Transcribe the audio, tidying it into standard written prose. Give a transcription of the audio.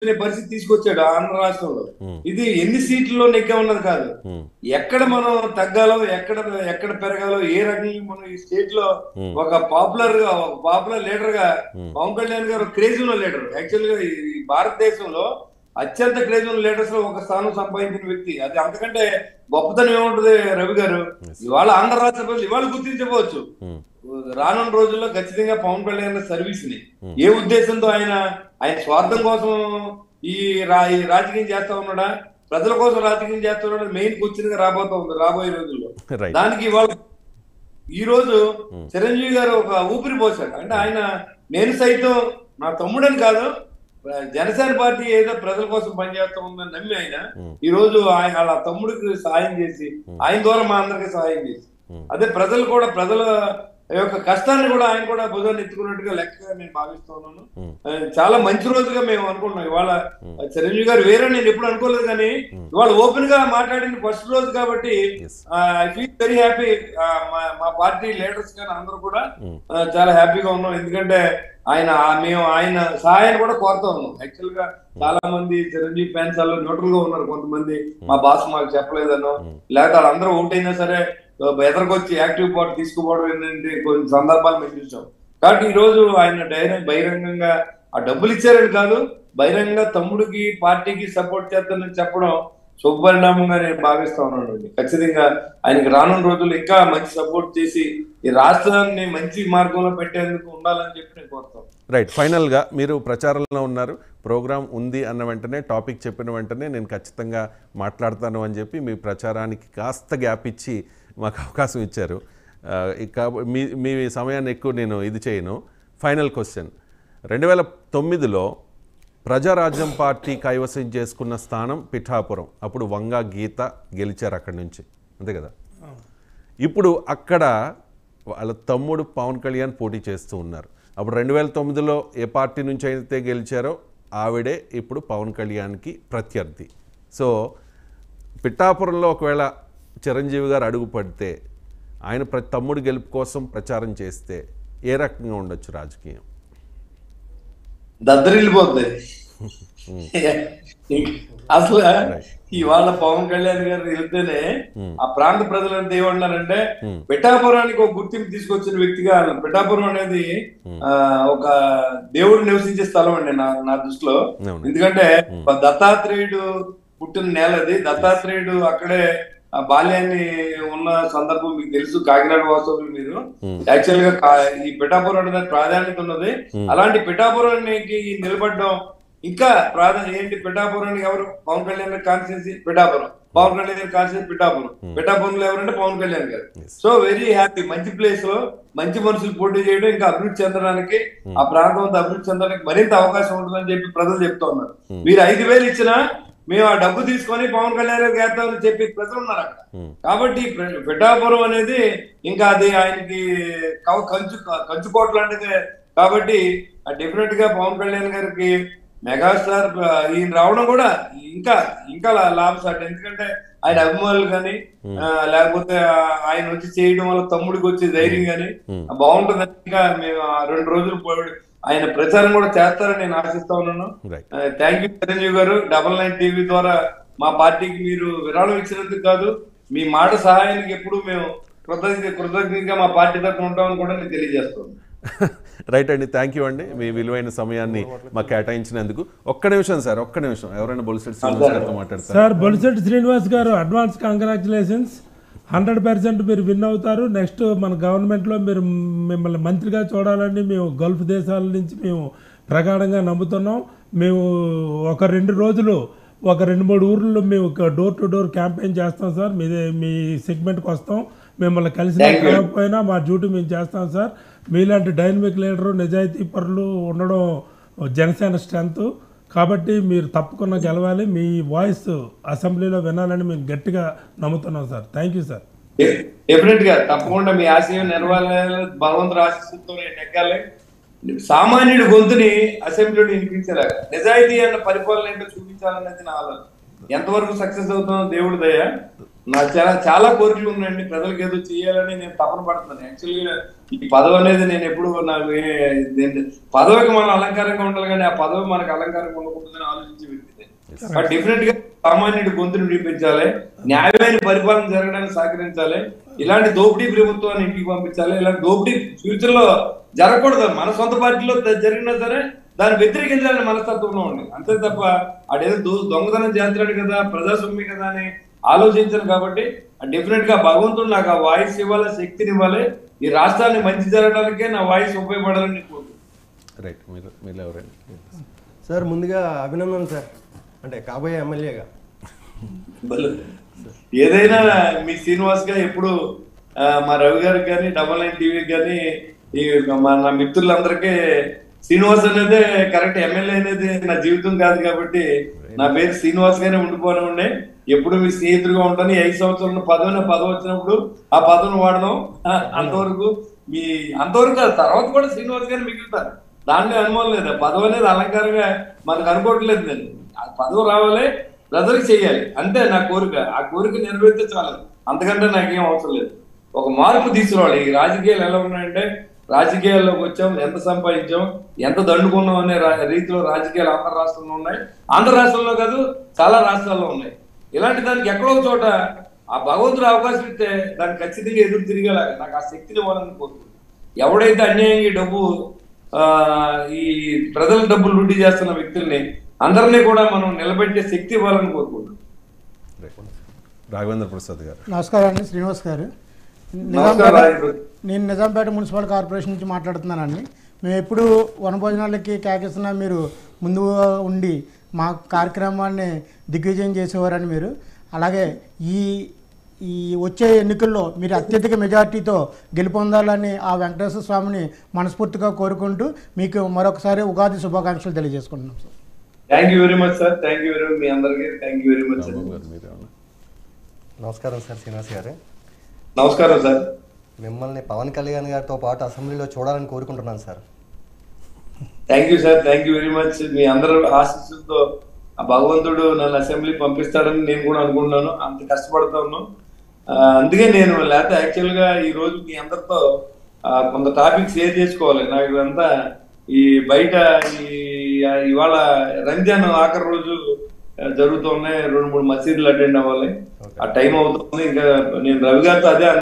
పరిస్థితి తీసుకొచ్చాడు ఆంధ్ర రాష్ట్రంలో. ఇది ఎన్ని సీట్లలో నెగ్గా ఉన్నది కాదు, ఎక్కడ మనం తగ్గాలో, ఎక్కడ ఎక్కడ పెరగాలో, ఏ రకంగా మనం ఈ స్టేట్ లో ఒక పాపులర్ లీడర్ గా పవన్ కళ్యాణ్ గారు క్రేజ్ ఉన్న లీడర్. యాక్చువల్ గా ఈ భారతదేశంలో అత్యంత క్రేజ్ ఉన్న లీడర్స్ లో ఒక స్థానం సంపాదించిన వ్యక్తి. అది అంతకంటే గొప్పతనం ఏముంటది రవి గారు? ఇవాళ ఆంధ్ర రాష్ట్ర ప్రజలు ఇవాళ గుర్తించవచ్చు. రానున్న రోజుల్లో ఖచ్చితంగా పవన్ కళ్యాణ్ సర్వీస్ ని ఏ ఉద్దేశంతో ఆయన స్వార్థం కోసం ఈ రాజకీయం చేస్తా ఉన్నాడా, ప్రజల కోసం రాజకీయం చేస్తా ఉన్నాడా, మెయిన్ క్వశ్చన్ గా రాబోతా ఉంది రాబోయే రోజుల్లో. దానికి ఇవాళ ఈ రోజు చిరంజీవి గారు ఒక ఊపిరి పోశాడు. అంటే ఆయన నేను సైతం నా తమ్ముడని కాదు, జనసేన పార్టీ ఏదో ప్రజల కోసం పనిచేస్తా ఉందని నమ్మి ఆయన ఈ రోజు వాళ్ళ తమ్ముడికి సహాయం చేసి, ఆయన ద్వారా మా అందరికి సహాయం చేసి, అదే ప్రజలు కూడా ప్రజల యొక్క కష్టాన్ని కూడా ఆయన కూడా భుజాన్ని ఎత్తుకున్నట్టుగా లెక్కగా నేను భావిస్తా ఉన్నాను. చాలా మంచి రోజుగా మేము అనుకుంటున్నాం. ఇవాళ చిరంజీవి గారు వేరే నేను ఎప్పుడు అనుకోలేదు, కానీ ఇవాళ ఓపెన్ గా మాట్లాడిన ఫస్ట్ రోజు కాబట్టి ఐ ఫీల్ వెరీ హ్యాపీ. మా పార్టీ లీడర్స్ కానీ అందరూ కూడా చాలా హ్యాపీగా ఉన్నాం. ఎందుకంటే మేము ఆయన సహాయాన్ని కూడా కోరుతా ఉన్నాం. యాక్చువల్ గా చాలా మంది చిరంజీవి ఫ్యాన్స్ వాళ్ళు న్యూట్రల్ గా ఉన్నారు. కొంతమంది మా బాస్ మాకు చెప్పలేదనో, లేకపోతే వాళ్ళందరూ ఒకటైనా సరే ఎదరికొచ్చి యాక్టివ్ పార్ట్ తీసుకుపోవడం ఏంటంటే కొన్ని సందర్భాలు మేము చూసాం. కాబట్టి ఈ రోజు ఆయన బహిరంగంగా ఆ డబ్బులు ఇచ్చారని కాదు, బహిరంగంగా తమ్ముడికి పార్టీకి సపోర్ట్ చేస్తానని చెప్పడం శుభపరిణామంగా నేను భావిస్తా ఉన్నాను. ఖచ్చితంగా ఆయనకి రానున్న రోజులు ఇంకా మంచి సపోర్ట్ చేసి ఈ రాష్ట్రాన్ని మంచి మార్గంలో పెట్టేందుకు ఉండాలని చెప్పి నేను కోరుతాను. రైట్, ఫైనల్ గా మీరు ప్రచారంలో ఉన్నారు, ప్రోగ్రామ్ ఉంది అన్న వెంటనే, టాపిక్ చెప్పిన వెంటనే నేను ఖచ్చితంగా మాట్లాడతాను అని చెప్పి మీ ప్రచారానికి కాస్త గ్యాప్ ఇచ్చి మాకు అవకాశం ఇచ్చారు. మీ సమయాన్ని ఎక్కువ నేను ఇది చేయను. ఫైనల్ క్వశ్చన్, 2009లో ప్రజారాజ్యం పార్టీ కైవసం చేసుకున్న స్థానం పిఠాపురం. అప్పుడు వంగా గీత గెలిచారు అక్కడి నుంచి, అంతే కదా? ఇప్పుడు అక్కడ వాళ్ళ తమ్ముడు పవన్ కళ్యాణ్ పోటీ చేస్తూ ఉన్నారు. అప్పుడు 2009లో ఏ పార్టీ నుంచి అయితే గెలిచారో ఆవిడే ఇప్పుడు పవన్ కళ్యాణ్కి ప్రత్యర్థి. సో పిఠాపురంలో ఒకవేళ చిరంజీవి గారు అడుగు పడితే, ఆయన తమ్ముడు గెలుపు కోసం ప్రచారం చేస్తే ఏ రకంగా ఉండొచ్చు రాజకీయం? దద్దరిల్లిపోద్ది అసలు. ఇవాళ పవన్ కళ్యాణ్ గారు వెళ్తేనే ఆ ప్రాంత ప్రజలంతా ఏమన్నారంటే, పిఠాపురానికి ఒక గుర్తింపు తీసుకొచ్చిన వ్యక్తిగా. పిఠాపురం అనేది ఒక దేవుడు నివసించే స్థలం అండి నా దృష్టిలో. ఎందుకంటే దత్తాత్రేయుడు పుట్టిన నేల అది. దత్తాత్రేయుడు అక్కడే బాల్యాన్ని ఉన్న సందర్భం మీకు తెలుసు. కాకినాడ వాస్తవులు మీరు. యాక్చువల్ గా ఈ పిఠాపురం అనేది ప్రాధాన్యత ఉన్నది. అలాంటి పిఠాపురానికి నిలబడడం ఇంకా ప్రాధాన్యత ఏంటి? పిఠాపురానికి ఎవరు? Pawan Kalyan constituency Pithapuram, Pawan Kalyan constituency Pithapuram. పిఠాపురంలో ఎవరంటే పవన్ కళ్యాణ్ గారు. So very happy. మంచి ప్లేస్ లో మంచి మనుషులు పోటీ చేయడం, ఇంకా అభివృద్ధి చెందడానికి, ఆ ప్రాంతం అంతా అభివృద్ధి చెందడానికి మరింత అవకాశం ఉంటుందని చెప్పి ప్రజలు చెప్తా ఉన్నారు. మీరు 5,000 ఇచ్చినా మేము ఆ డబ్బు తీసుకొని పవన్ కళ్యాణ్ గారికి వేద్దామని చెప్పి ప్రజలు ఉన్నారు అక్కడ. కాబట్టి పిఠాపురం అనేది ఇంకా అది ఆయనకి కంచుకోట లాంటిది. కాబట్టి డెఫినెట్ గా పవన్ కళ్యాణ్ గారికి మెగాస్టార్ ఈయన రావడం కూడా ఇంకా లాభసాటి. ఎందుకంటే ఆయన అభిమానులు కానీ, లేకపోతే ఆయన వచ్చి చేయడం వల్ల తమ్ముడికి వచ్చే ధైర్యం కానీ బాగుంటుంది. ఇంకా మేము 2 రోజులు ఆయన ప్రచారం కూడా చేస్తారని నేను ఆశిస్తా ఉన్నాను. థ్యాంక్ యూ చిరంజీవి గారు. 99 టీవీ ద్వారా మా పార్టీకి మీరు విరాళం ఇచ్చినందుకు కాదు, మీ మాట సహాయానికి ఎప్పుడు మేము కృతజ్ఞతగా మా పార్టీ తరఫున ఉంటామని కూడా నేను తెలియజేస్తాను. రైట్ అండి, థ్యాంక్ యూ అండి, మీ విలువైన సమయాన్ని మాకు కేటాయించినందుకు. ఒక్క నిమిషం సార్, ఒక్క నిమిషం. ఎవరైనా బొలిశెట్టి శ్రీనివాస్ గారితో మాట్లాడతారు? సార్, బొలిశెట్టి శ్రీనివాస్ గారు, అడ్వాన్స్ కంగ్రాచులేషన్స్. 100% మీరు విన్ అవుతారు. నెక్స్ట్ మన గవర్నమెంట్లో మీరు మిమ్మల్ని మంత్రిగా చూడాలని మేము గల్ఫ్ దేశాల నుంచి మేము ప్రగాఢంగా నమ్ముతున్నాం. మేము ఒక 2 రోజులు ఒక 2-3 ఊర్లలో మేము డోర్ టు డోర్ క్యాంపెయిన్ చేస్తాం సార్. మీ సెగ్మెంట్కి వస్తాం. మిమ్మల్ని కలిసి కాకపోయినా మా డ్యూటీ మేము చేస్తాం సార్. మీలాంటి డైనమిక్ లీడరు, నిజాయితీ పరులు ఉండడం జనసేన స్ట్రెంత్. కాబట్టి మీరు తప్పకుండా గెలవాలి. మీ వాయిస్ అసెంబ్లీలో వినాలని మేము గట్టిగా నమ్ముతున్నాం sir. Thank you sir. Definite గా తప్పకుండా మీ ఆశయం నెరవేరాలి. భగవంతుడు ఆశిస్తుతో నెగ్గాలి. సామాన్యుడి గొంతుని అసెంబ్లీలో వినిపించేలాగా నిజాయితీ అన్న పరిపాలన ఏంటో చూపించాలన్నది నా ఆలోచన. ఎంతవరకు సక్సెస్ అవుతుందో దేవుడి దయ. నాకు చాలా కోరికలు ఉన్నాయండి, ప్రజలకు ఏదో చేయాలని నేను తపన పడుతున్నాను. యాక్చువల్గా ఈ పదవి అనేది నేను ఎప్పుడు నాకు పదవికి మనం అలంకారంగా ఉండాలి, కానీ ఆ పదవి మనకు అలంకారంగా ఉండకూడదని ఆలోచించే వ్యక్తి. బట్ డెఫినెట్ గా సామాన్యుడి గొంతును వినిపించాలి, న్యాయమైన పరిపాలన జరగడానికి సహకరించాలి, ఇలాంటి దోపిడీ ప్రభుత్వాన్ని ఇంటికి పంపించాలి. ఇలాంటి దోపిడీ ఫ్యూచర్ లో జరగకూడదు. మన సొంత పార్టీలో జరిగినా సరే దాన్ని వ్యతిరేకించాలని మనస్తత్వంలో ఉంది, అంతే తప్ప అడేదో దొంగతనం చేస్తాడు కదా, ప్రజాస్వామ్యం కదా అని ఆలోచించాను. కాబట్టి డెఫినెట్ గా భగవంతుడు నాకు ఆ వాయిస్ ఇవ్వాలి, శక్తిని ఇవ్వాలి, ఈ రాష్ట్రాన్ని మంచి జరగడానికే నా వాయిస్ ఉపయోగపడాలని కోరుకుంటున్నాను. రైట్, మీరు ఎవరైనా సార్ ముందుగా అభినందనలు సార్, అంటే కాబోయే ఎమ్మెల్యేగా. ఏదైనా మీ శ్రీనివాస్ గా ఎప్పుడు మా రవి గారికి కానీ డబల్9 టీవీకి కానీ నా మిత్రులందరికీ శ్రీనివాస్ అనేది కరెక్ట్. ఎమ్మెల్యే అనేది నా జీవితం కాదు కాబట్టి నా పేరు శ్రీనివాస్ గానే ఉండిపోని ఉండే. ఎప్పుడు మీ స్నేహితుడిగా ఉంటాను. 5 సంవత్సరాల పదవి వచ్చినప్పుడు ఆ పదవిని వాడడం అంతవరకు తర్వాత కూడా శ్రీనివాస్ గారిని మిగులుతాను, దాంట్లో అనుమానం లేదు. పదవి అనేది అలంకారంగా మనకు అనుకోవట్లేదు. నేను ఆ పదవి రావాలి, ప్రజలకు చెయ్యాలి, అంతే నా కోరిక. ఆ కోరిక నెరవేరితే చాలు, అంతకంటే నాకేం అవసరం లేదు. ఒక మార్పు తీసుకురావాలి. ఈ రాజకీయాలు ఎలా ఉన్నాయంటే, రాజకీయాల్లోకి వచ్చాం, ఎంత సంపాదించాం, ఎంత దండుకున్నాం అనే రీతిలో రాజకీయాలు ఆంధ్ర రాష్ట్రంలో ఉన్నాయి. ఆంధ్ర రాష్ట్రంలో కాదు, చాలా రాష్ట్రాల్లో ఉన్నాయి. ఇలాంటి దానికి ఎక్కడో చోట ఆ భగవంతుడు అవకాశం ఇస్తే దాన్ని ఖచ్చితంగా ఎదురు తిరిగేలాగా నాకు ఆ శక్తిని ఇవ్వాలని కోరుకుంటున్నాను. ఎవడైతే అన్యాయంగా ఈ డబ్బు ఈ ప్రజల డబ్బులు లూటీ చేస్తున్న వ్యక్తుల్ని అందరినీ కూడా మనం నిలబెట్టే శక్తి ఇవ్వాలని కోరుకుంటున్నాం. రాఘవేంద్ర ప్రసాద్ గారు. నమస్కారం అండి, శ్రీనివాస్ గారు. నేను నిజాంపేట మున్సిపల్ కార్పొరేషన్ నుంచి మాట్లాడుతున్నానండి. మేము ఎప్పుడు వనభోజనాలకి కేకేస్తున్నా మీరు ముందు ఉండి మా కార్యక్రమాన్ని దిగ్విజయం చేసేవారని మీరు. అలాగే ఈ వచ్చే ఎన్నికల్లో మీరు అత్యధిక మెజార్టీతో గెలుపొందాలని ఆ వెంకటేశ్వర స్వామిని మనస్ఫూర్తిగా కోరుకుంటూ మీకు మరొకసారి ఉగాది శుభాకాంక్షలు తెలియజేసుకుంటున్నాం sir. Thank you very much sir. Thank you very much మీ అందరికీ. Thank you very much. నమస్కారం సార్ శ్రీనివాస్ గారు. నమస్కారం సార్. మిమ్మల్ని పవన్ కళ్యాణ్ గారితో పాటు అసెంబ్లీలో చూడాలని కోరుకుంటున్నాను sir. Thank you sir. Thank you very much. మీ అందరూ ఆశీస్సులతో ఆ భగవంతుడు నన్ను అసెంబ్లీ పంపిస్తాడని నేను కూడా అనుకుంటున్నాను. అంత కష్టపడతా ఉన్నాను. అందుకే నేను లేకపోతే యాక్చువల్ గా ఈ రోజు మీ అందరితో కొంత టాపిక్ షేర్ చేసుకోవాలి. నాకు ఇదంతా ఈ బయట ఇవాళ రంజాన్ ఆఖరి రోజు జరుగుతున్నాయి, 2-3 మసీదులు అటెండ్ అవ్వాలి, ఆ టైం అవుతుంది. ఇంకా నేను రవి గారితో అదే